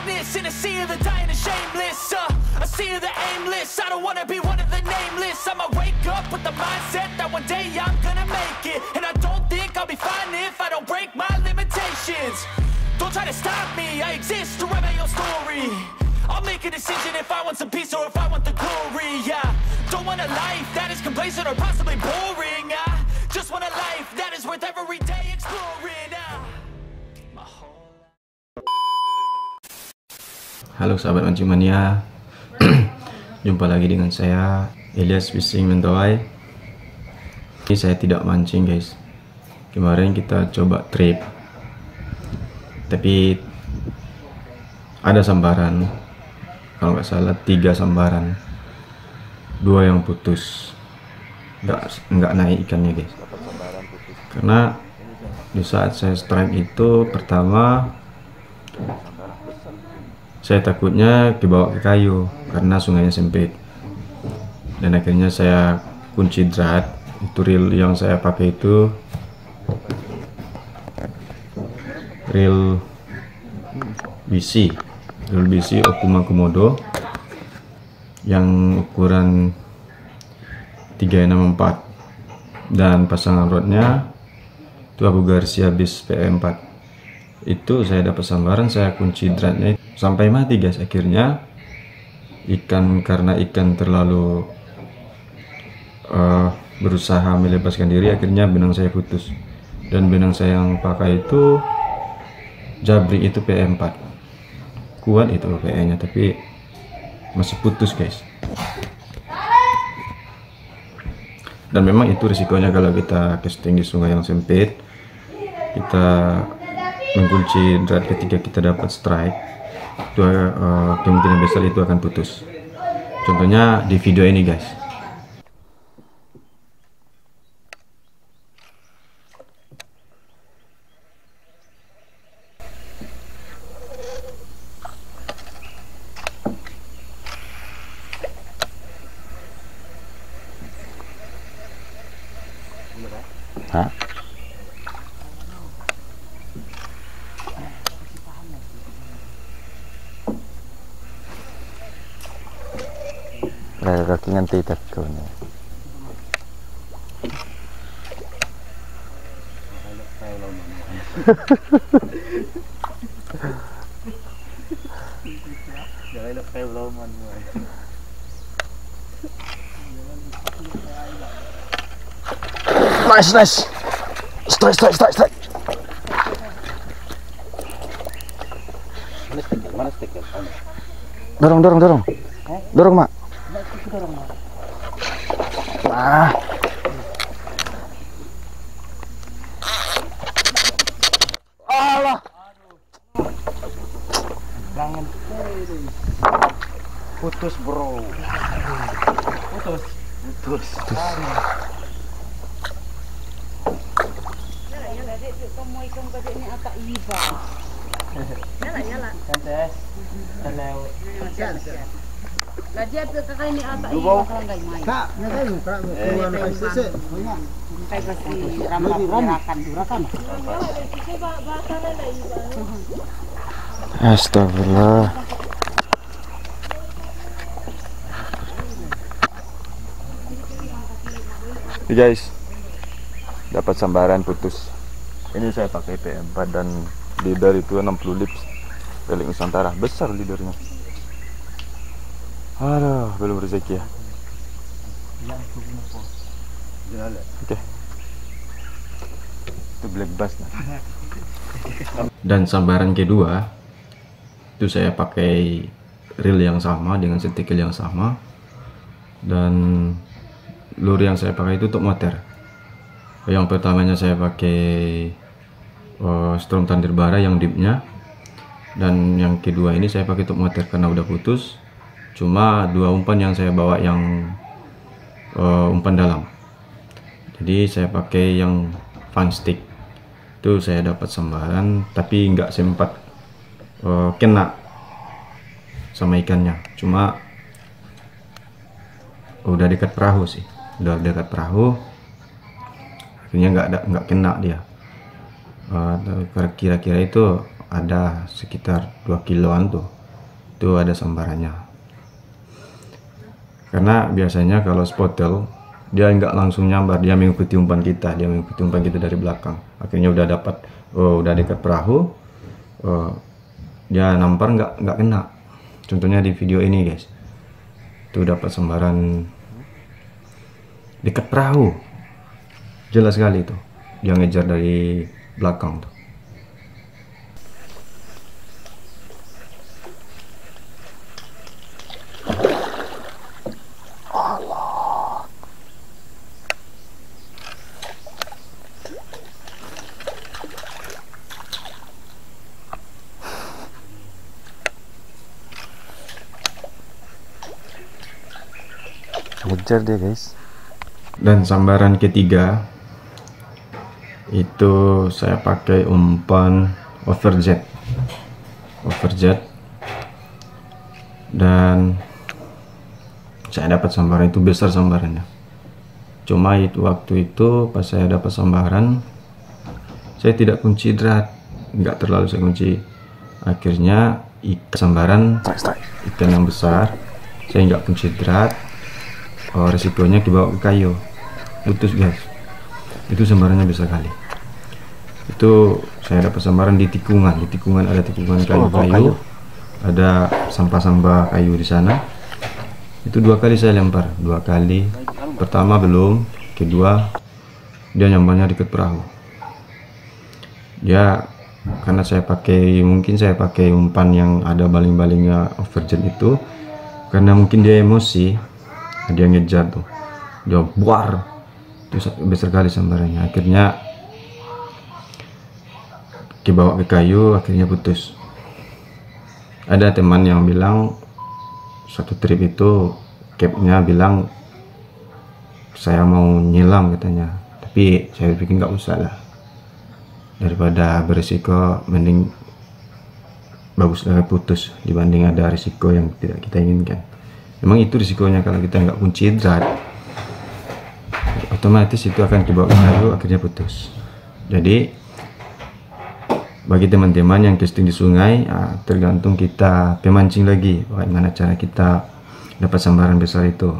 darkness in a sea of the dying and shameless. A sea of the aimless. I don't wanna be one of the nameless. I'ma wake up with the mindset that one day I'm gonna make it. And I don't think I'll be fine if I don't break my limitations. Don't try to stop me, I exist to write my own story. I'll make a decision if I want some peace or if I want the glory. Yeah, don't want a life that is complacent or possibly boring. I just want a life that is worth every day exploring. Halo sahabat mancing mania, jumpa lagi dengan saya Elias Fishing Mentawai. Ini saya tidak mancing guys. Kemarin kita coba trip, tapi ada sambaran, kalau nggak salah 3 sambaran, 2 yang putus, nggak naik ikannya guys. Karena di saat saya strike itu pertama, saya takutnya dibawa ke kayu karena sungainya sempit, dan akhirnya saya kunci drat. Itu reel yang saya pakai itu reel BC Okuma Komodo yang ukuran 364, dan pasangan rodnya itu Abu Garcia Bis PE4. Itu saya dapat sambaran, saya kunci dratnya sampai mati guys. Akhirnya karena ikan terlalu berusaha melepaskan diri, akhirnya benang saya putus. Dan benang saya yang pakai itu Jabrik, itu PE4, kuat itu PE nya, tapi masih putus guys. Dan memang itu risikonya kalau kita casting di sungai yang sempit, kita mengunci drat ketika kita dapat strike, itu kemungkinan besar itu akan putus. Contohnya di video ini guys. Hah? Kaki nganti takut nih. Nice. Strike. Mana stick? Dorong, Mak. Nah. Allah. Jangan putus, bro. Putus. Lah dia kakak ini apa ini bakalan gay main. Kak, ngapain kak? Keluar sih. Kayak kasih durakan. Astagfirullah. Ini guys, dapat sambaran putus. Ini saya pakai PE4 dan leader itu 60 lips Pelik Nusantara, besar leadernya. Aduh, belum rezeki ya. Oke. Itu black bass nah. Dan sambaran kedua itu saya pakai reel yang sama dengan setikel yang sama, dan lure yang saya pakai itu untuk motor. Yang pertamanya saya pakai Storm Thunder Bara yang deepnya, dan yang kedua ini saya pakai untuk motor karena udah putus. Cuma 2 umpan yang saya bawa yang umpan dalam, jadi saya pakai yang fun stick. Itu saya dapat sambaran tapi nggak sempat kena sama ikannya, cuma udah dekat perahu sih, akhirnya nggak kena dia. Kira-kira itu ada sekitar 2 kiloan tuh. itu ada sambarannya. Karena biasanya kalau spotel dia nggak langsung nyambar, dia mengikuti umpan kita, dari belakang. Akhirnya udah dapat, udah dekat perahu, dia nampar nggak kena. Contohnya di video ini guys, tuh dapat sambaran dekat perahu, jelas sekali tuh, dia ngejar dari belakang tuh. Ngejar dia guys. Dan sambaran ketiga itu saya pakai umpan overjet, dan saya dapat sambaran itu besar sambarannya. Cuma itu waktu itu pas saya dapat sambaran, saya tidak kunci drat, nggak terlalu saya kunci. Akhirnya sambaran ikan yang besar, saya nggak kunci drat. Resikonya dibawa ke kayu, putus guys. Itu sambarannya besar kali. Itu saya dapat sambaran di tikungan ada tikungan kayu, ada sampah-sampah kayu di sana. Itu 2 kali saya lempar, 2 kali. Pertama belum, kedua dia nyambarnya dekat perahu. Dia karena mungkin saya pakai umpan yang ada baling-balingnya overjet itu, karena mungkin dia emosi, dia ngejar tuh, dia buar, itu besar kali sambarannya. Akhirnya dibawa ke kayu, akhirnya putus. Ada teman yang bilang satu trip itu capnya bilang saya mau nyelam katanya, tapi saya pikir nggak usah lah, daripada berisiko mending bagus putus dibanding ada risiko yang tidak kita inginkan. Memang itu risikonya kalau kita nggak kunci drat, otomatis itu akan dibawa ke kayu, akhirnya putus. Jadi bagi teman-teman yang casting di sungai, tergantung kita pemancing lagi, bagaimana cara kita dapat sambaran besar itu.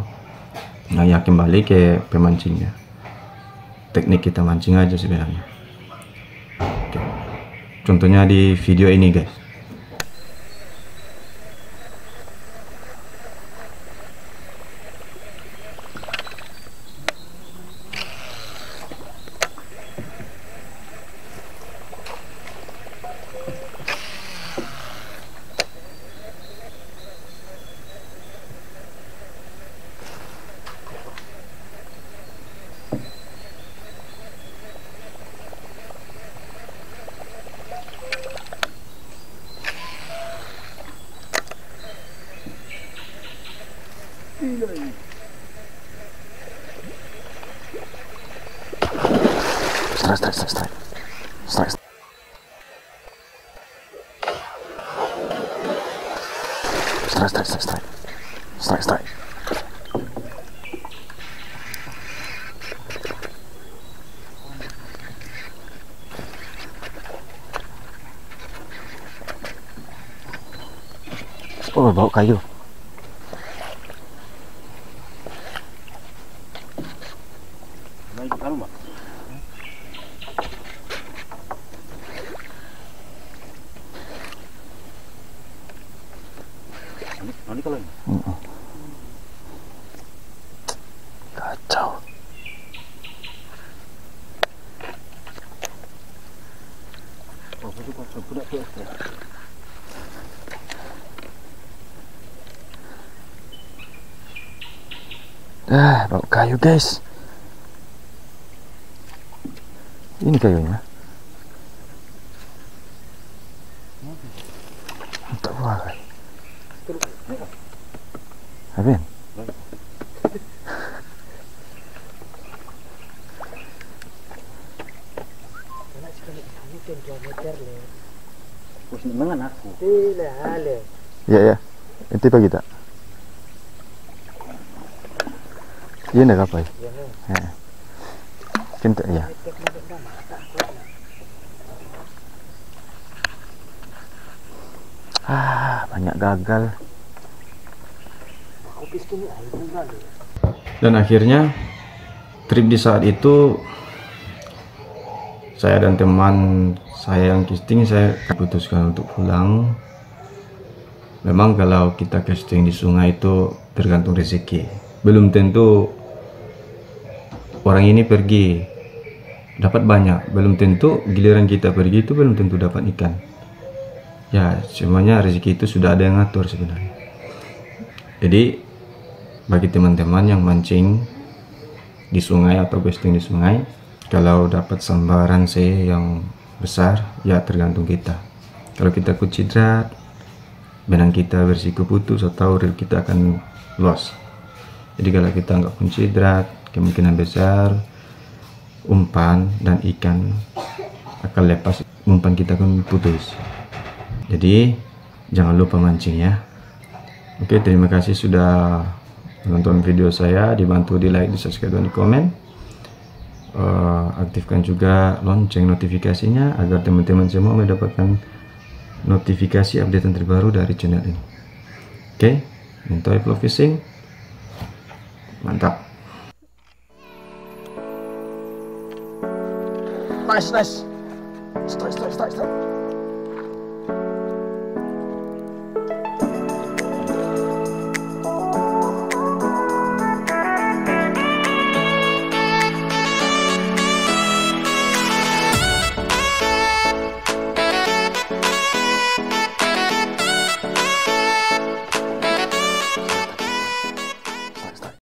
Nah ya kembali ke pemancingnya, teknik kita mancing aja sebenarnya. Oke. Contohnya di video ini guys. Strike. Oh, bawa kayu. Kacau. Bawa kayu guys. Ini kayunya. Untuk buah. Habis. Ya. Ente pagi tak? Iya nak apa? Ya. Cinta ya. Banyak gagal. Dan akhirnya trip di saat itu saya dan teman saya yang casting, saya putuskan untuk pulang. Memang kalau kita casting di sungai itu tergantung rezeki. Belum tentu orang ini pergi dapat banyak, belum tentu giliran kita pergi itu belum tentu dapat ikan. Ya, semuanya rezeki itu sudah ada yang ngatur sebenarnya. Jadi bagi teman-teman yang mancing di sungai atau casting di sungai, kalau dapat sambaran yang besar, ya tergantung kita. Kalau kita kucidrat, benang kita bersiko putus atau reel kita akan loss. Jadi kalau kita nggak kucidrat, kemungkinan besar umpan dan ikan akan lepas, umpan kita akan putus. Jadi jangan lupa mancing ya. Oke, terima kasih sudah menonton video saya. Dibantu di like, di subscribe, dan di komen. Aktifkan juga lonceng notifikasinya agar teman-teman semua mendapatkan notifikasi update terbaru dari channel ini. Oke, enjoy flow fishing, mantap. Nice. Strike.